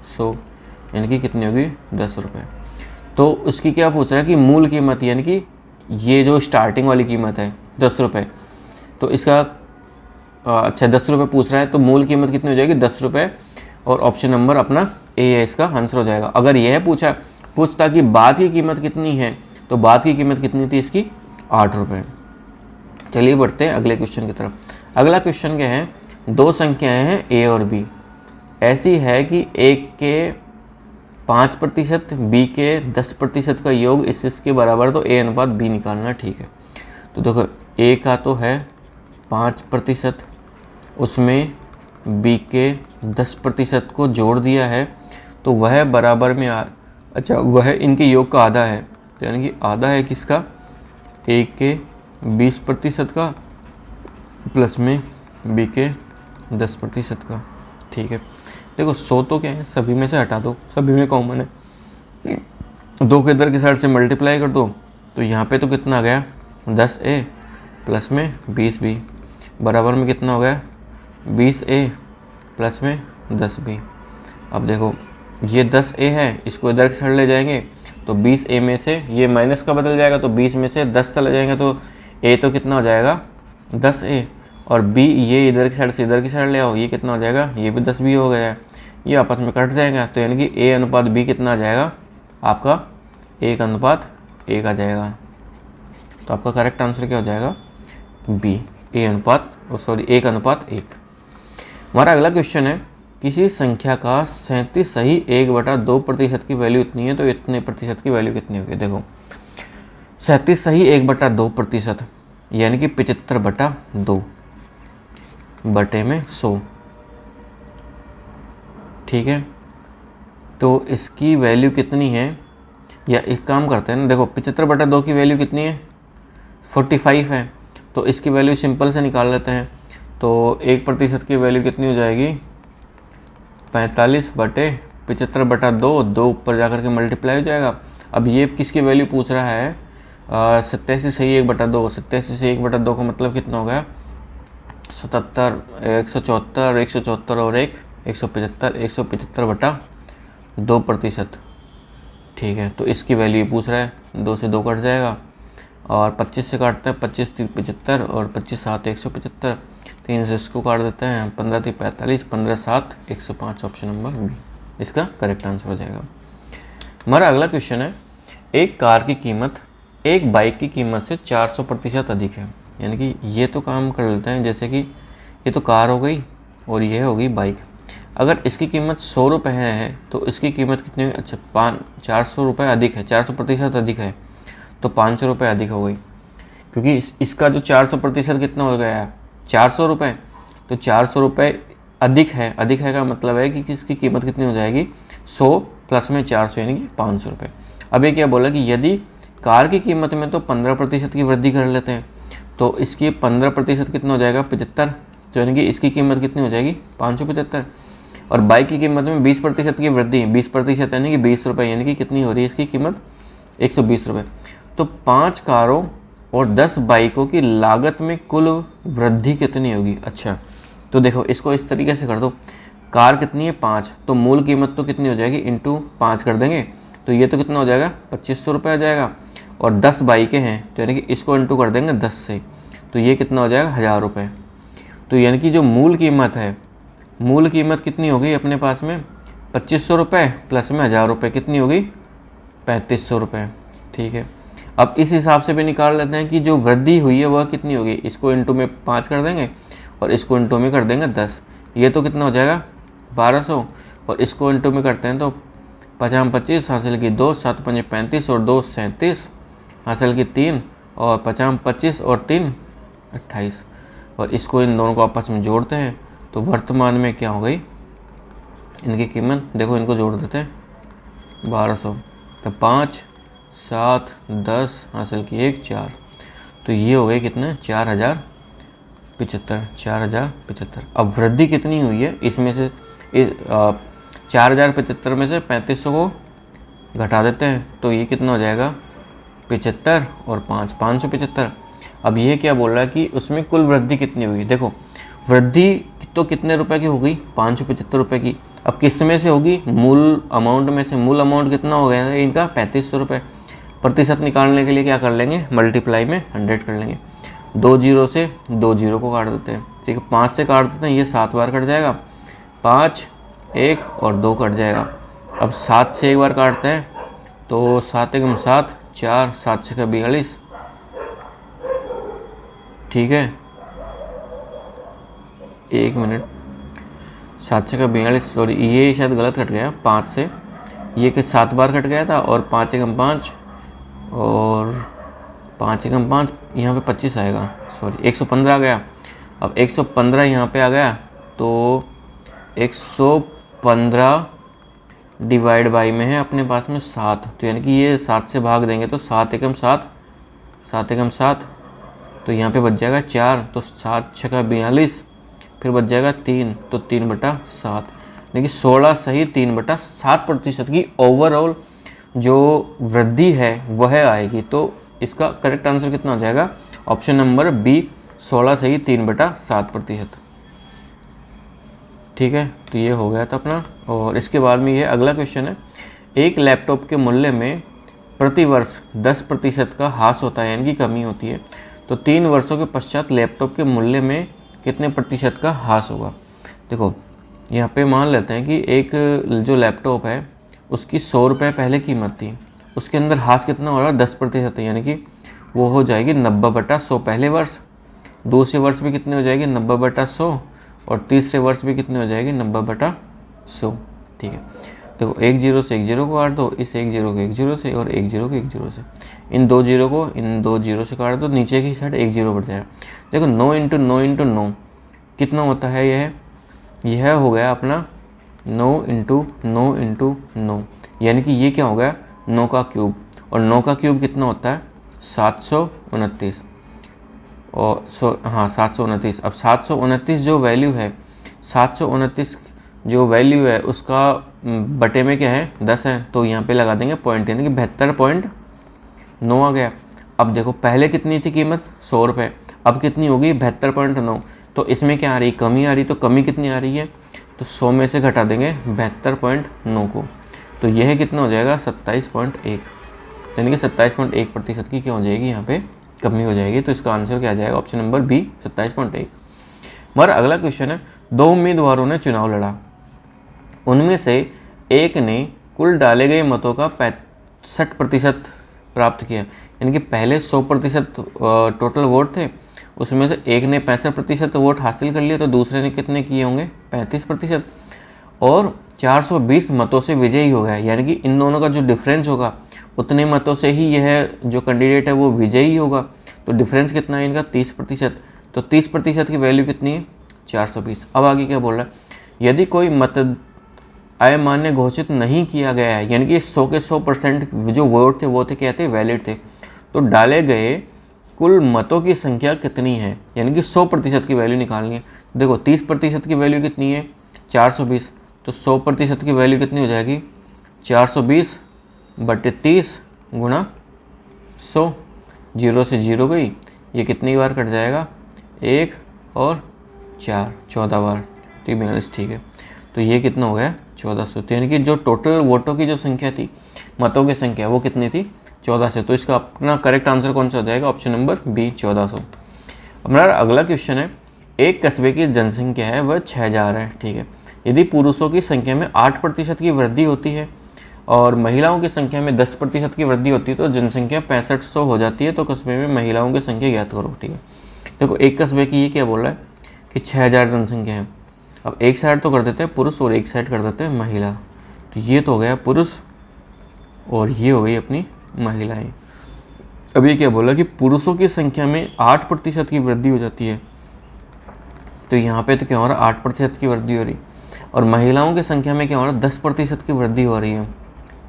A: 100 यानी कि कितनी होगी 10 रुपये। तो उसकी क्या पूछ रहा है कि मूल कीमत यानी कि ये जो स्टार्टिंग वाली कीमत है 10 रुपये, तो इसका अच्छा 10 रुपये पूछ रहा है तो मूल कीमत कितनी हो जाएगी 10 रुपये और ऑप्शन नंबर अपना ए है, इसका आंसर हो जाएगा। अगर यह पूछता कि बाद की कीमत कितनी है तो बाद की कीमत कितनी थी इसकी 8 रुपये। चलिए बढ़ते हैं अगले क्वेश्चन की तरफ। अगला क्वेश्चन क्या है, दो संख्याएं हैं ए और बी, ऐसी है कि ए के 5% बी के 10% का योग इसके बराबर, तो ए अनुपात बी निकालना। ठीक है, तो देखो ए का तो है 5%, उसमें बी के 10% को जोड़ दिया है तो वह बराबर में अच्छा वह इनके योग का आधा है, तो यानी कि आधा है किसका ए के 20% का प्लस में बी के 10% का। ठीक है, देखो 100 तो क्या है सभी में से हटा दो, सभी में कॉमन है, 2 के इधर की साइड से मल्टीप्लाई कर दो तो यहाँ पे तो कितना आ गया 10A प्लस में 20B बराबर में कितना हो गया 20A प्लस में 10B। अब देखो ये 10A है, इसको इधर की साइड ले जाएंगे तो 20A में से ये माइनस का बदल जाएगा तो 20 में से 10 चले जाएंगे तो A तो कितना हो जाएगा 10A और B ये इधर की साइड से इधर की साइड ले आओ, ये कितना हो जाएगा ये भी 10B हो गया है, ये आपस में कट जाएगा तो यानी कि A अनुपात B कितना आ जाएगा आपका 1:1 आ जाएगा। तो आपका करेक्ट आंसर क्या हो जाएगा B, A अनुपात 1:1। हमारा अगला क्वेश्चन है किसी संख्या का 37 सही 1/2% की वैल्यू इतनी है तो इतने प्रतिशत की वैल्यू कितनी होगी। देखो 37 सही 1/2% यानी कि 75/2 बटे में 100, ठीक है। तो इसकी वैल्यू कितनी है, या एक काम करते हैं ना, देखो 75/2 की वैल्यू कितनी है 45 है, तो इसकी वैल्यू सिंपल से निकाल लेते हैं। तो 1% की वैल्यू कितनी हो जाएगी 45/75/2, 2 ऊपर जा कर के मल्टीप्लाई हो जाएगा। अब ये किसकी वैल्यू पूछ रहा है 87 सही 1/2, 87 से 1/2 का मतलब कितना हो गया 77, 174, 174 और 175, 175/2%, ठीक है। तो इसकी वैल्यू पूछ रहा है, 2 से 2 कट जाएगा और 25 से काटते हैं, 25 3 75 और 25 7 175, 3 से इसको काट देते हैं, 15 3 45, 15 7 105, ऑप्शन नंबर बी इसका करेक्ट आंसर हो जाएगा। हमारा अगला क्वेश्चन है, एक कार की कीमत एक बाइक की कीमत से 400% अधिक है। यानी कि ये तो काम कर लेते हैं, जैसे कि ये तो कार हो गई और ये हो गई बाइक। अगर इसकी कीमत 100 रुपये है तो इसकी कीमत कितनी होगी, अच्छा 400 रुपये अधिक है, 400% अधिक है तो 500 रुपये अधिक हो गई, क्योंकि इसका जो 400% कितना हो गया है 400 रुपये, तो 400 रुपये अधिक है, अधिक है का मतलब है कि इसकी कीमत कितनी हो जाएगी 100 प्लस में 400 यानी कि 500 रुपये। अब ये क्या बोला कि यदि कार की कीमत में तो 15% की वृद्धि कर लेते हैं, तो इसकी 15% कितना हो जाएगा 75, तो यानी कि इसकी कीमत कितनी हो जाएगी 575। और बाइक की कीमत में 20% की वृद्धि, 20% यानी कि 20 रुपये, यानी कि कितनी हो रही है इसकी कीमत 120 रुपये। तो 5 कारों और 10 बाइकों की लागत में कुल वृद्धि कितनी होगी। अच्छा तो देखो इसको इस तरीके से कर दो, कार कितनी है 5, तो मूल कीमत तो कितनी हो जाएगी इंटू 5 कर देंगे, तो ये तो कितना हो जाएगा 2500 रुपये आ जाएगा। और 10 बाइकें हैं तो यानी कि इसको इंटू कर देंगे 10 से, तो ये कितना हो जाएगा 1000 रुपये। तो यानी कि जो मूल कीमत है, मूल कीमत कितनी होगी अपने पास में 2500 रुपये प्लस में 1000 रुपये, कितनी होगी 3500 रुपये, ठीक है। अब इस हिसाब से भी निकाल लेते हैं कि जो वृद्धि हुई है वह कितनी होगी, इसको इंटू में 5 कर देंगे और इसको इंटू में कर देंगे 10, ये तो कितना हो जाएगा 1200, और इसको इंटू में करते हैं तो 50 25 हासिल की 2, 7 5 35 और 2 37 हासिल की 3 और 50 25 और 3 28, और इसको इन दोनों को आपस में जोड़ते हैं तो वर्तमान में क्या हो गई इनकी कीमत, देखो इनको जोड़ देते हैं 1200, तो 5 7 10 हासिल की 1 4, तो ये हो गए कितने 4075। अब वृद्धि कितनी हुई है इसमें से, 4075 में से 3500 को घटा देते हैं तो ये कितना हो जाएगा 75 और 5 575। अब ये क्या बोल रहा है कि उसमें कुल वृद्धि कितनी होगी। देखो वृद्धि तो कितने रुपए की होगी 575 रुपये की। अब किस में से होगी, मूल अमाउंट में से। मूल अमाउंट कितना हो गया है इनका 3500 रुपये। प्रतिशत निकालने के लिए क्या कर लेंगे, मल्टीप्लाई में 100 कर लेंगे। 2 जीरो से 2 जीरो को काट देते हैं, ठीक है। 5 से काट देते हैं, ये 7 बार कट जाएगा, 5 1 और 2 कट जाएगा। अब 7 से एक बार काटते हैं तो 7 1 7 4, 7 6 42, ठीक है। 1 मिनट, 7 6 42, सॉरी ये शायद गलत कट गया, 5 से ये कि 7 बार कट गया था और 5 1 5 और 5 1 5, यहाँ पे 25 आएगा, सॉरी 115 आ गया। अब 115 यहाँ पे आ गया तो 115 डिवाइड बाई में है अपने पास में 7, तो यानी कि ये 7 से भाग देंगे तो 7 1 7, 7 1 7, तो यहाँ पे बच जाएगा 4, तो 7 6 42, फिर बच जाएगा 3, तो 3/7, यानी कि 16 सही 3/7% की ओवरऑल जो वृद्धि है वह आएगी। तो इसका करेक्ट आंसर कितना हो जाएगा, ऑप्शन नंबर बी 16 सही 3/7%, ठीक है। तो ये हो गया था अपना। और इसके बाद में ये अगला क्वेश्चन है, एक लैपटॉप के मूल्य में प्रति वर्ष 10% का ह्रास होता है, यानी कि कमी होती है, तो 3 वर्षों के पश्चात लैपटॉप के मूल्य में कितने प्रतिशत का ह्रास होगा। देखो यहाँ पे मान लेते हैं कि एक जो लैपटॉप है उसकी 100 रुपये पहले कीमत थी, उसके अंदर ह्रास कितना हो रहा है 10% है, यानी कि वो हो जाएगी 90/100 पहले वर्ष, दूसरे वर्ष भी कितनी हो जाएगी 90/100 और तीसरे वर्ष भी कितनी हो जाएगी 90/100। 100, ठीक है। देखो एक जीरो से एक जीरो को काट दो, इस एक जीरो को एक जीरो से, और एक जीरो को एक जीरो से, इन दो जीरो को इन दो जीरो से काट दो, नीचे की साइड एक जीरो बढ़ जाएगा। देखो 9 इंटू 9 इंटू 9 कितना होता है, यह हो गया अपना 9 इंटू 9 इंटू 9, यानी कि ये क्या हो गया 9 का क्यूब, और 9 का क्यूब कितना होता है 729, और 729। अब 729 जो वैल्यू है, 729 जो वैल्यू है उसका बटे में क्या है 10 है, तो यहाँ पे लगा देंगे पॉइंट, यानी कि 72.9 आ गया। अब देखो पहले कितनी थी कीमत 100 रुपये, अब कितनी होगी 72.9, तो इसमें क्या आ रही, कमी आ रही, तो कमी कितनी आ रही है, तो 100 में से घटा देंगे 72.9 को, तो यह कितना हो जाएगा 27.1, यानी कि 27.1% की क्या हो जाएगी यहाँ पे कमी हो जाएगी। तो इसका आंसर क्या आ जाएगा, ऑप्शन नंबर बी 27.1। हमारा अगला क्वेश्चन है, 2 उम्मीदवारों ने चुनाव लड़ा, उनमें से एक ने कुल डाले गए मतों का 65% प्राप्त किया, यानी कि पहले 100% टोटल वोट थे, उसमें से एक ने 65% वोट हासिल कर लिए, तो दूसरे ने कितने किए होंगे 35%, और 420 मतों से विजयी हो गया, यानी कि इन दोनों का जो डिफरेंस होगा उतने मतों से ही यह जो कैंडिडेट है वो विजयी होगा। तो डिफरेंस कितना है इनका 30%, तो 30% की वैल्यू कितनी है 420। अब आगे क्या बोल रहा है, यदि कोई मत अमान्य घोषित नहीं किया गया है, यानी कि 100 के 100% जो वोट थे वो थे क्या थे वैलिड थे, तो डाले गए कुल मतों की संख्या कितनी है, यानी कि 100% की वैल्यू निकालनी है। देखो 30% की वैल्यू कितनी है 420, तो 100% की वैल्यू कितनी हो जाएगी 420 बटे 30 गुणा 100, जीरो से जीरो गई, ये कितनी बार कट जाएगा 1 और 4, 14 बार, तो बैलेंस ठीक है, तो ये कितना हो गया 1400, तो यानी कि जो टोटल वोटों की जो संख्या थी, मतों की संख्या वो कितनी थी 1400, तो इसका अपना करेक्ट आंसर कौन सा हो जाएगा, ऑप्शन नंबर बी 1400। हमारा अगला क्वेश्चन है, एक कस्बे की जनसंख्या है वह 6000 है, ठीक है, यदि पुरुषों की संख्या में 8% की वृद्धि होती है और महिलाओं की संख्या में 10% की वृद्धि होती है, तो जनसंख्या 6500 हो जाती है, तो कस्बे में महिलाओं की संख्या ज्ञात करो, ठीक है। देखो एक कस्बे की ये क्या बोल रहा है कि 6000 जनसंख्या है, अब एक साइड तो कर देते हैं पुरुष और एक साइड कर देते हैं महिला, तो ये तो हो गया पुरुष और ये हो गई अपनी महिलाएं। अब ये क्या बोला कि पुरुषों की संख्या में 8% की वृद्धि हो जाती है, तो यहाँ पे तो क्या हो रहा है 8% की वृद्धि हो रही, और महिलाओं की संख्या में क्या हो रहा है 10% की वृद्धि हो रही है,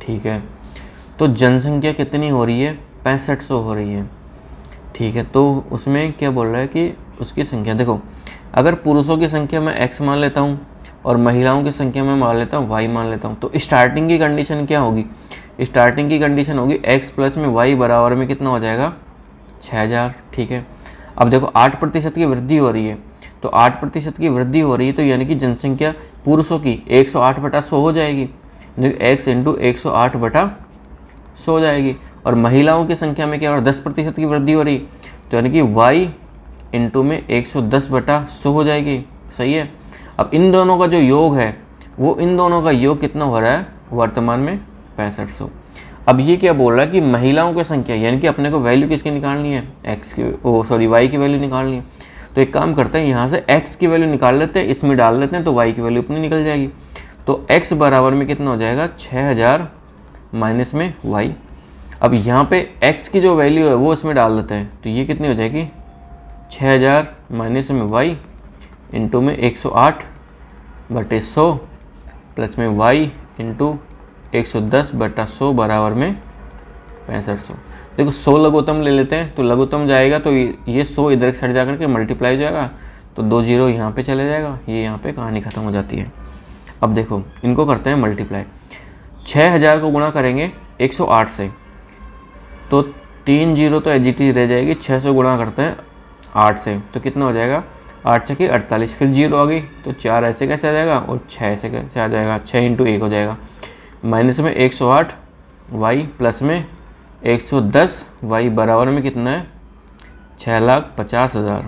A: ठीक है। तो जनसंख्या कितनी हो रही है 6500 हो रही है, ठीक है। तो उसमें क्या बोल रहा है कि उसकी संख्या, देखो अगर पुरुषों की संख्या मैं x मान लेता हूँ और महिलाओं की संख्या में मान लेता हूँ y मान लेता हूँ, तो स्टार्टिंग की कंडीशन क्या होगी, स्टार्टिंग की कंडीशन होगी x प्लस में y बराबर में कितना हो जाएगा 6000, ठीक है। अब देखो 8% की वृद्धि हो रही है, तो 8% की वृद्धि हो रही है, तो यानी कि जनसंख्या पुरुषों की 108/100 हो जाएगी, x इंटू 108/100 हो जाएगी, और महिलाओं की संख्या में क्या हो रहा है 10% की वृद्धि हो रही, तो यानी कि y इंटू में 110/100 हो जाएगी, सही है। अब इन दोनों का जो योग है वो इन दोनों का योग कितना हो रहा है वर्तमान में 6500। अब ये क्या बोल रहा है कि महिलाओं की संख्या, यानी कि अपने को वैल्यू किसकी निकालनी है y की वैल्यू निकालनी है, तो एक काम करते हैं यहाँ से x की वैल्यू निकाल लेते हैं, इसमें डाल देते हैं, तो y की वैल्यू अपनी निकल जाएगी, तो x बराबर में कितना हो जाएगा 6000 माइनस में y। अब यहाँ पे x की जो वैल्यू है वो इसमें डाल देते हैं, तो ये कितनी हो जाएगी 6000 माइनस में y इंटू में 108/100 प्लस में y इंटू 110/100 बराबर में 6500। देखो 100 लघुत्तम ले लेते हैं, तो लघुत्तम जाएगा तो ये 100 इधर के साइड जा करके मल्टीप्लाई हो जाएगा, तो 2 जीरो यहाँ पे चले जाएगा, ये यहाँ पे कहानी ख़त्म हो जाती है। अब देखो इनको करते हैं मल्टीप्लाई, 6000 को गुणा करेंगे 108 से, तो 3 जीरो तो एजिटी रह जाएगी, 600 गुणा करते हैं 8 से, तो कितना हो जाएगा 8 छके 48, फिर जीरो आ गई, तो 4 ऐसे कैसे आ जाएगा और 6 ऐसे कैसे आ जाएगा, 6 इंटू 1 हो जाएगा, माइनस में 108 y प्लस में 110 y बराबर में कितना है 6,50,000,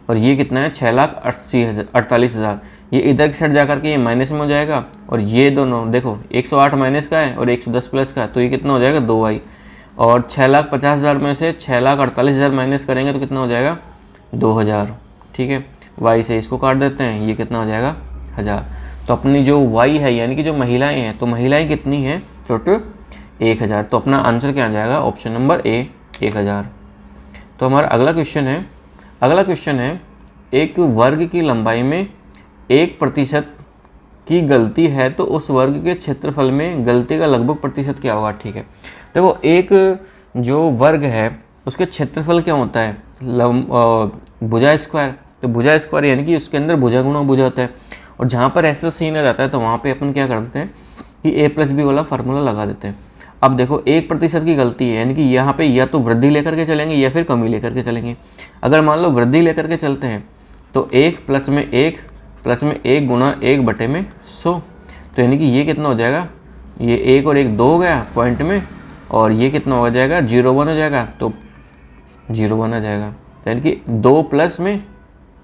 A: और ये कितना है 6,48,000। ये इधर की साइड जा करके ये माइनस में हो जाएगा, और ये दोनों देखो 108 माइनस का है और 110 प्लस का है, तो ये कितना हो जाएगा 2y, और 6,50,000 में से 6,48,000 माइनस करेंगे तो कितना हो जाएगा 2000, ठीक है। y से इसको काट देते हैं, ये कितना हो जाएगा 1000, तो अपनी जो वाई है यानी कि जो महिलाएं हैं, तो महिलाएं कितनी हैं, टोटल 1000। तो अपना आंसर क्या आ जाएगा, ऑप्शन नंबर ए 1000। तो हमारा अगला क्वेश्चन है एक वर्ग की लंबाई में 1% की गलती है तो उस वर्ग के क्षेत्रफल में गलती का लगभग प्रतिशत क्या होगा। ठीक है, देखो एक जो वर्ग है उसके क्षेत्रफल क्या होता है, भुजा स्क्वायर। तो भुजा स्क्वायर यानी कि उसके अंदर भुजा गुणा भुजा होता है, और जहाँ पर ऐसा सीन आ जाता है तो वहाँ पे अपन क्या करते हैं कि a+b वाला फार्मूला लगा देते हैं। अब देखो 1% की गलती है यानी कि यहाँ पे या तो वृद्धि लेकर के चलेंगे या फिर कमी लेकर के चलेंगे। अगर मान लो वृद्धि लेकर के चलते हैं तो 1 + 1 गुणा 1/100। तो यानी कि ये कितना हो जाएगा, ये 1 और 1 2 हो गया पॉइंट में, और ये कितना हो जाएगा 0.1 हो जाएगा, तो 0.1 आ जाएगा। यानी कि 2 +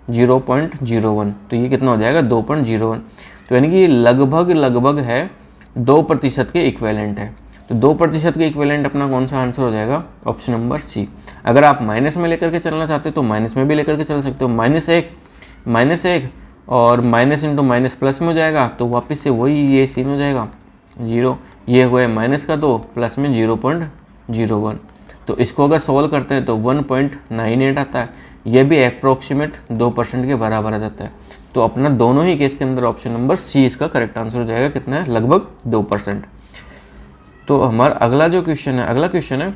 A: 0.01, तो ये कितना हो जाएगा 2.01। तो यानी कि लगभग है 2% के इक्विवेलेंट है। तो 2% के इक्विवेलेंट अपना कौन सा आंसर हो जाएगा, ऑप्शन नंबर सी। अगर आप माइनस में लेकर के चलना चाहते हो तो माइनस में भी लेकर के चल सकते हो, -1 और माइनस इंटू माइनस प्लस में हो जाएगा, तो वापस से वही ये सीन हो जाएगा 0। ये हुआ है -2 प्लस में 0.01। तो इसको अगर सॉल्व करते हैं तो 1.98 आता है, ये भी अप्रोक्सीमेट 2% के बराबर आ जाता है। तो अपना दोनों ही केस के अंदर ऑप्शन नंबर सी इसका करेक्ट आंसर हो जाएगा, कितना है, लगभग 2%। तो हमारा अगला क्वेश्चन है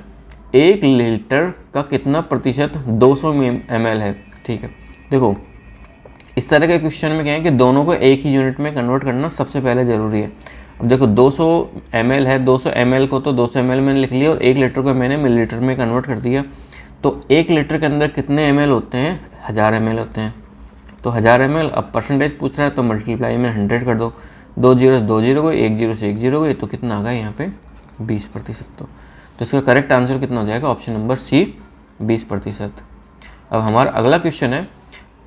A: 1 लीटर का कितना प्रतिशत 200 ml है। ठीक है, देखो इस तरह के क्वेश्चन में क्या है कि दोनों को एक ही यूनिट में कन्वर्ट करना सबसे पहले ज़रूरी है। अब देखो 200 ml है, 200 ml को तो 200 ml मैंने लिख लिया और 1 लीटर को मैंने मिलीलीटर में कन्वर्ट कर दिया। तो 1 लीटर के अंदर कितने ml होते हैं, 1000 ml होते हैं। तो 1000 ml, अब परसेंटेज पूछ रहा है तो मल्टीप्लाई में 100 कर दो, 2 0 से 2 0 गई, 1 0 से 1 0 गई, तो कितना आ गया यहाँ पे 20%। तो इसका करेक्ट आंसर कितना हो जाएगा, ऑप्शन नंबर सी 20%। अब हमारा अगला क्वेश्चन है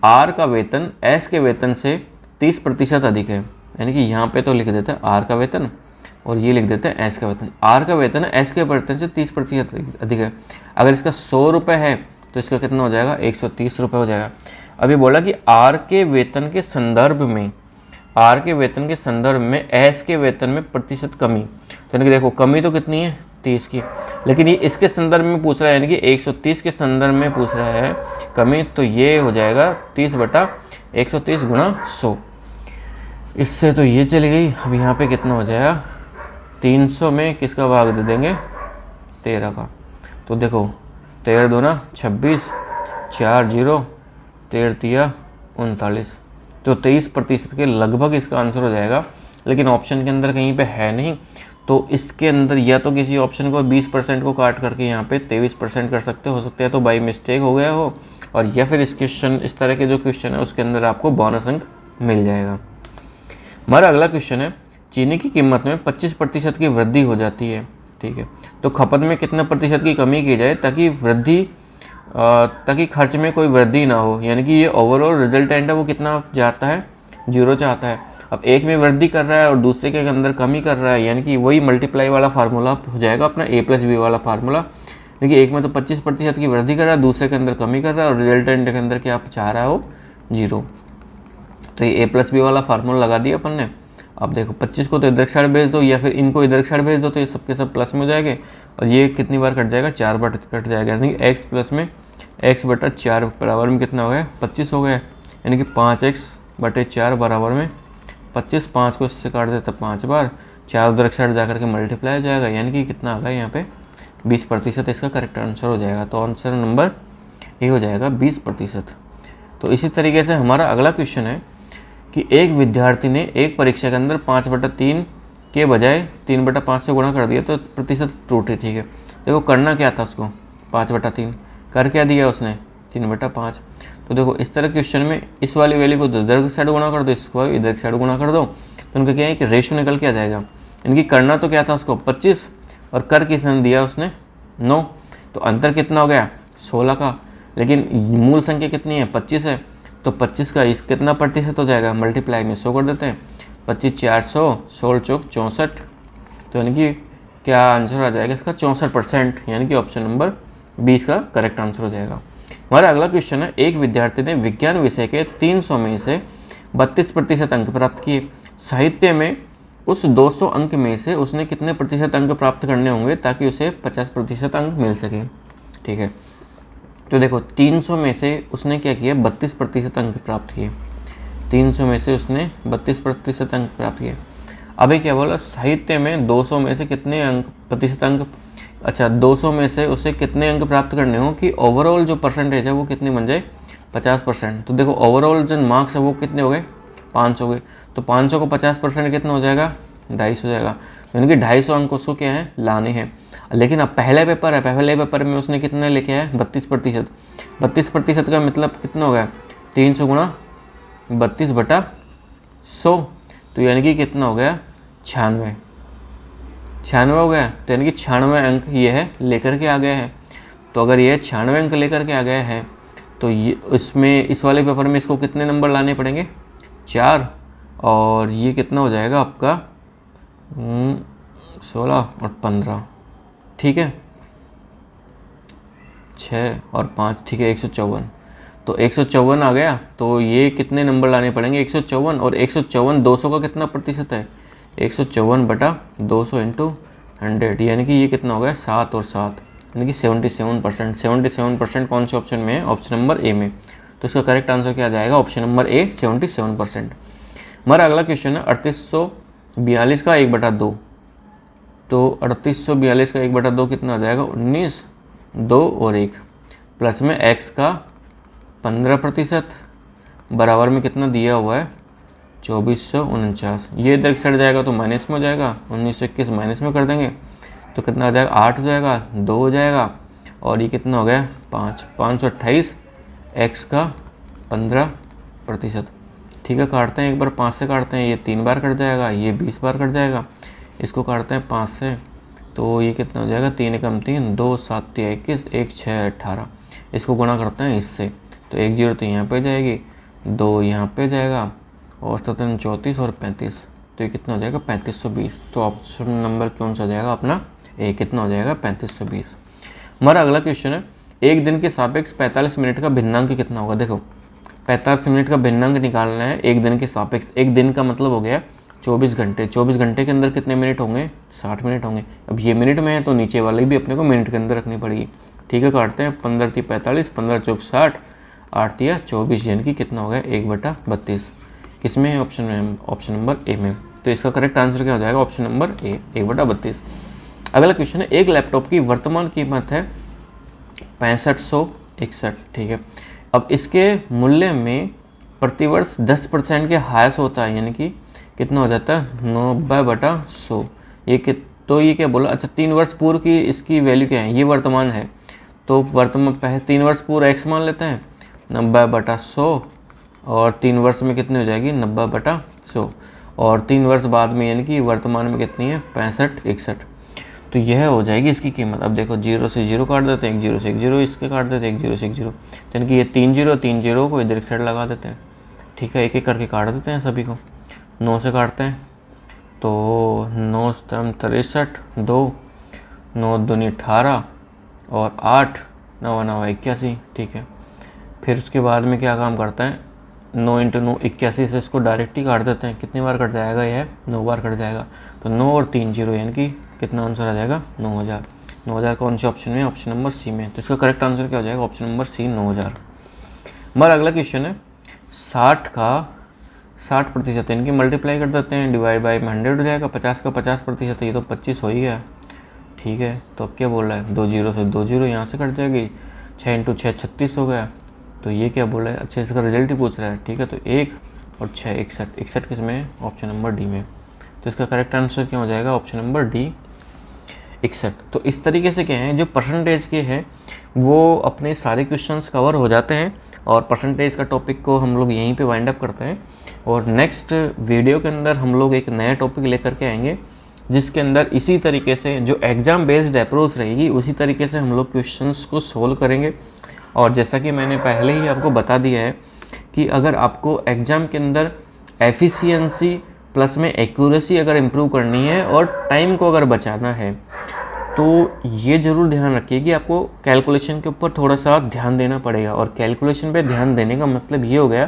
A: आर का वेतन एस के वेतन से 30% अधिक है। यानी कि यहाँ पे तो लिख देते हैं आर का वेतन और ये लिख देते हैं एस का वेतन। आर का वेतन एस के वेतन से 30% अधिक है। अगर इसका 100 रुपये है तो इसका कितना हो जाएगा, 130 रुपये हो जाएगा। अभी बोला कि आर के वेतन के संदर्भ में एस के वेतन में प्रतिशत कमी। तो यानी कि देखो कमी तो कितनी है 30 की, लेकिन ये इसके संदर्भ में पूछ रहा है, यानी कि 130 के संदर्भ में पूछ रहा है कमी, तो ये हो जाएगा 30/130 गुणा 100। इससे तो ये चली गई। अब यहाँ पे कितना हो जाएगा, 300 में किसका भाग दे देंगे, 13 का। तो देखो 13 दूना 26, 4 0, 13 तिया 39, तो 30% के लगभग इसका आंसर हो जाएगा। लेकिन ऑप्शन के अंदर कहीं पे है नहीं, तो इसके अंदर या तो किसी ऑप्शन को 20% को काट करके यहाँ पे 23% कर सकते हो सकता है तो बाई मिस्टेक हो गया हो, और या फिर इस तरह के जो क्वेश्चन है उसके अंदर आपको बोनस अंक मिल जाएगा। हमारा अगला क्वेश्चन है चीनी की कीमत में 25% की वृद्धि हो जाती है। ठीक है, तो खपत में कितना प्रतिशत की कमी की जाए ताकि खर्च में कोई वृद्धि ना हो। यानी कि ये ओवरऑल रिजल्टेंट है वो कितना चाहता है, 0 चाहता है। अब एक में वृद्धि कर रहा है और दूसरे के अंदर कमी कर रहा है, यानी कि वही मल्टीप्लाई वाला फार्मूला हो जाएगा अपना a+b वाला फार्मूला। देखिए एक में तो 25% की वृद्धि कर रहा है, दूसरे के अंदर कमी कर रहा है, और रिजल्टेंट के अंदर क्या आप चाह रहा हो 0। तो ये a+b वाला फार्मूला लगा दिया अपन ने। अब देखो 25 को तो इधर की साइड भेज दो या फिर इनको इधर की साइड भेज दो, तो ये सबके सब प्लस में हो जाएंगे, और ये कितनी बार कट जाएगा, 4 बार कट जाएगा। यानी कि x प्लस में x/4 बराबर में कितना हो गया, 25 हो गया। यानी कि 5x/4 बराबर में 25, 5 को इससे काट देता 5 बार, 4 उधर की साइड जा करके मल्टीप्लाई हो जाएगा। यानी कि कितना आ गया यहाँ पे 20% इसका करेक्ट आंसर हो जाएगा। तो आंसर नंबर ए हो जाएगा 20%। तो इसी तरीके से हमारा अगला क्वेश्चन है कि एक विद्यार्थी ने एक परीक्षा के अंदर 5/3 के बजाय 3/5 से गुणा कर दिया तो प्रतिशत टूटी। ठीक है, देखो करना क्या था उसको, 5/3 कर क्या दिया उसने, 3/5। तो देखो इस तरह क्वेश्चन में इस वाली वैल्यू को इधर की साइड गुणा कर दो, इसको इधर की साइड गुणा कर दो, तो उनका क्या है कि रेशियो निकल के आ जाएगा। इनकी करना तो क्या था उसको 25, और कर किसने दिया उसने 9, तो अंतर कितना हो गया 16 का। लेकिन मूल संख्या कितनी है 25 है, तो 25 का इस कितना प्रतिशत हो जाएगा, मल्टीप्लाई में 100 कर देते हैं, 25 400, 16 चौक 64। तो यानी कि क्या आंसर आ जाएगा इसका 64%, यानी कि ऑप्शन नंबर 20 का करेक्ट आंसर हो जाएगा। हमारा अगला क्वेश्चन है एक विद्यार्थी ने विज्ञान विषय के 300 में से 32% अंक प्राप्त किए। साहित्य में उस 200 अंक में से उसने कितने प्रतिशत अंक प्राप्त करने होंगे ताकि उसे 50% अंक मिल सके। ठीक है, तो देखो 300 में से उसने क्या किया, 32% अंक प्राप्त किए। 300 में से उसने 32% अंक प्राप्त किए। अभी क्या बोला, साहित्य में 200 में से कितने अंक प्रतिशत अंक, अच्छा 200 में से उसे कितने अंक प्राप्त करने हो कि ओवरऑल जो परसेंटेज है वो कितनी बन जाए, 50%। तो देखो ओवरऑल जो मार्क्स है वो कितने हो गए, 500 हो गए। तो 500 को 50% कितना हो जाएगा, 250 हो जाएगा। यानी कि 250 अंक उसको क्या है, लाने हैं। लेकिन अब पहले पेपर है, पहले पेपर में उसने कितने लेके आया, 32%। 32% का मतलब कितना हो गया, 300 गुणा 32/100। तो यानी कि कितना हो गया, 96 हो गया। तो यानी कि 96 अंक ये है लेकर के आ गया है। तो अगर ये 96 अंक लेकर के आ गया है तो ये इसमें इस वाले पेपर में इसको कितने नंबर लाने पड़ेंगे, 4। और ये कितना हो जाएगा आपका 16 और 15, ठीक है, 6 और 5, ठीक है 154। तो 154 आ गया। तो ये कितने नंबर लाने पड़ेंगे, 154। और 154 200 का कितना प्रतिशत है, 154/200 × 100, यानी कि ये कितना हो गया, 7 और 7, यानी कि 77%। 77% कौन से ऑप्शन में है, ऑप्शन नंबर ए में। तो इसका करेक्ट आंसर क्या आ जाएगा, ऑप्शन नंबर ए 77%। हमारा अगला क्वेश्चन है 3842 का 1/2। तो 3842 का 1/2 कितना आ जाएगा, 19, 2 और 1, प्लस में x का 15% बराबर में कितना दिया हुआ है, 2449। ये इधर सट जाएगा तो माइनस में हो जाएगा, 1921 माइनस में कर देंगे तो कितना आ जाएगा, 8 हो जाएगा, 2 हो जाएगा और ये कितना हो गया, 5, 528, x का 15%। ठीक है, काटते हैं एक बार, 5 से काटते हैं, ये 3 बार कट जाएगा, ये 20 बार कट जाएगा। इसको काटते हैं 5 से तो ये कितना हो जाएगा, 3 एकम 3, 2 7 21, 1 6 18। इसको गुणा करते हैं इससे तो 1 0 तो यहाँ पे जाएगी, 2 यहाँ पे जाएगा और 7 34 और 35। तो ये कितना हो जाएगा, 3520। तो ऑप्शन नंबर कौन सा हो जाएगा अपना ए, कितना हो जाएगा, 3520। हमारा अगला क्वेश्चन है, एक दिन के सापेक्ष 45 मिनट का भिन्नांक कितना होगा। देखो 45 मिनट का भिन्नांक निकालना है एक दिन के सापेक्ष। एक दिन का मतलब हो गया 24 घंटे। 24 घंटे के अंदर कितने मिनट होंगे, 60 मिनट होंगे। अब ये मिनट में है तो नीचे वाले भी अपने को मिनट के अंदर रखनी पड़ेगी। ठीक है, काटते हैं, 15 × 45, 15 × 60, 8 × 24, यानी कि कितना हो गया, 1/32। किसमें है, ऑप्शन में, ऑप्शन नंबर ए में। तो इसका करेक्ट आंसर क्या हो जाएगा, ऑप्शन नंबर ए, 1/32। अगला क्वेश्चन है, एक लैपटॉप की वर्तमान कीमत है 6561। ठीक है, अब इसके मूल्य में प्रतिवर्ष 10% के हायस होता है, यानी कि कितना हो जाता है, 90/100। तो ये क्या बोला, अच्छा 3 वर्ष पूर्व की इसकी वैल्यू क्या है, ये वर्तमान है तो वर्तमान पहले 3 वर्ष पूर्व x मान लेते हैं, 90/100 और 3 वर्ष में कितनी हो जाएगी, 90/100 और 3 वर्ष बाद में यानी कि वर्तमान में कितनी है, 6561। तो यह हो जाएगी इसकी कीमत। अब देखो 0 से 0 काट देते हैं, 1 0 से 1 0 इसके काट देते हैं, 1 0 से 1 0, यानी कि ये 3 0 को इधर साइड लगा देते हैं। ठीक है, एक एक करके काट देते हैं सभी को। 9 से काटते हैं तो 9 × 63, 2, 9 दूनी 18 और 8, 9 9 81। ठीक है, फिर उसके बाद में क्या काम करता है, 9 × 9 81 से इसको डायरेक्ट ही काट देते हैं। कितनी बार कट जाएगा, यह 9 बार कट जाएगा। तो 9 और 3 0, यानी कि कितना आंसर आ जाएगा, 9000। 9000 कौन से ऑप्शन में, ऑप्शन नंबर सी में। तो इसका करेक्ट आंसर क्या हो जाएगा, ऑप्शन नंबर सी, 9000। हमारा अगला क्वेश्चन है, 60 का 60%, यानी कि मल्टीप्लाई कर देते हैं, डिवाइड बाई 100 हो जाएगा। 50 का 50%, ये तो 25 हो ही गया। ठीक है, तो अब क्या बोल रहा है, 2 0 से 2 0 यहाँ से कट जाएगी, 6 × 6 36 हो गया। तो ये क्या बोल रहा है, अच्छे इसका रिजल्ट ही पूछ रहा है। ठीक है, तो 1 और 6 61, 61 किस में है, ऑप्शन नंबर डी में। तो इसका करेक्ट आंसर क्या हो जाएगा, ऑप्शन नंबर डी, 61। तो इस तरीके से क्या है, जो परसेंटेज के हैं वो अपने सारे क्वेश्चंस कवर हो जाते हैं और परसेंटेज का टॉपिक को हम लोग यहीं पे वाइंड अप करते हैं। और नेक्स्ट वीडियो के अंदर हम लोग एक नया टॉपिक लेकर के आएंगे जिसके अंदर इसी तरीके से जो एग्ज़ाम बेस्ड अप्रोच रहेगी उसी तरीके से हम लोग क्वेश्चंस को सोल्व करेंगे। और जैसा कि मैंने पहले ही आपको बता दिया है कि अगर आपको एग्ज़ाम के अंदर एफिशिएंसी प्लस में एक्यूरेसी अगर इम्प्रूव करनी है और टाइम को अगर बचाना है तो ये ज़रूर ध्यान रखिए कि आपको कैलकुलेशन के ऊपर थोड़ा सा ध्यान देना पड़ेगा। और कैलकुलेशन पे ध्यान देने का मतलब ये हो गया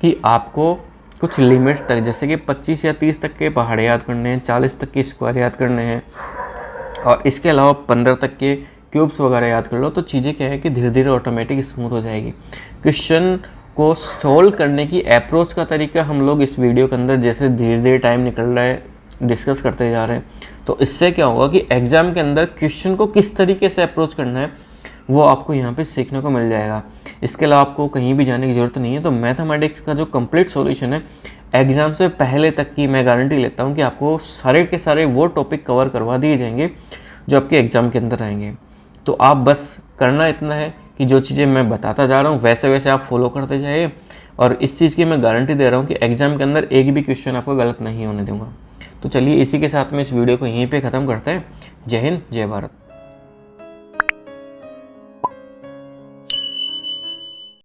A: कि आपको कुछ लिमिट तक, जैसे कि 25 या 30 तक के पहाड़ याद करने हैं, 40 तक के स्क्वायर याद करने हैं, और इसके अलावा 15 तक के क्यूब्स वगैरह याद कर लो, तो चीज़ें क्या है कि धीरे धीरे ऑटोमेटिक स्मूथ हो जाएगी। क्वेश्चन को सोल्व करने की अप्रोच का तरीका हम लोग इस वीडियो के अंदर जैसे धीरे धीरे टाइम निकल रहा है डिस्कस करते जा रहे हैं, तो इससे क्या होगा कि एग्ज़ाम के अंदर क्वेश्चन को किस तरीके से अप्रोच करना है वो आपको यहाँ पे सीखने को मिल जाएगा। इसके अलावा आपको कहीं भी जाने की ज़रूरत नहीं है। तो मैथमेटिक्स का जो कंप्लीट सॉल्यूशन है एग्ज़ाम से पहले तक की मैं गारंटी लेता हूँ कि आपको सारे के सारे वो टॉपिक कवर करवा दिए जाएंगे जो आपके एग्ज़ाम के अंदर आएंगे। तो आप बस करना इतना है कि जो चीज़ें मैं बताता जा रहा हूँ वैसे वैसे आप फॉलो करते जाइए, और इस चीज़ की मैं गारंटी दे रहा हूँ कि एग्ज़ाम के अंदर एक भी क्वेश्चन आपको गलत नहीं होने दूंगा। तो चलिए इसी के साथ में इस वीडियो को यहीं पे ख़त्म करते हैं। जय हिंद, जय भारत।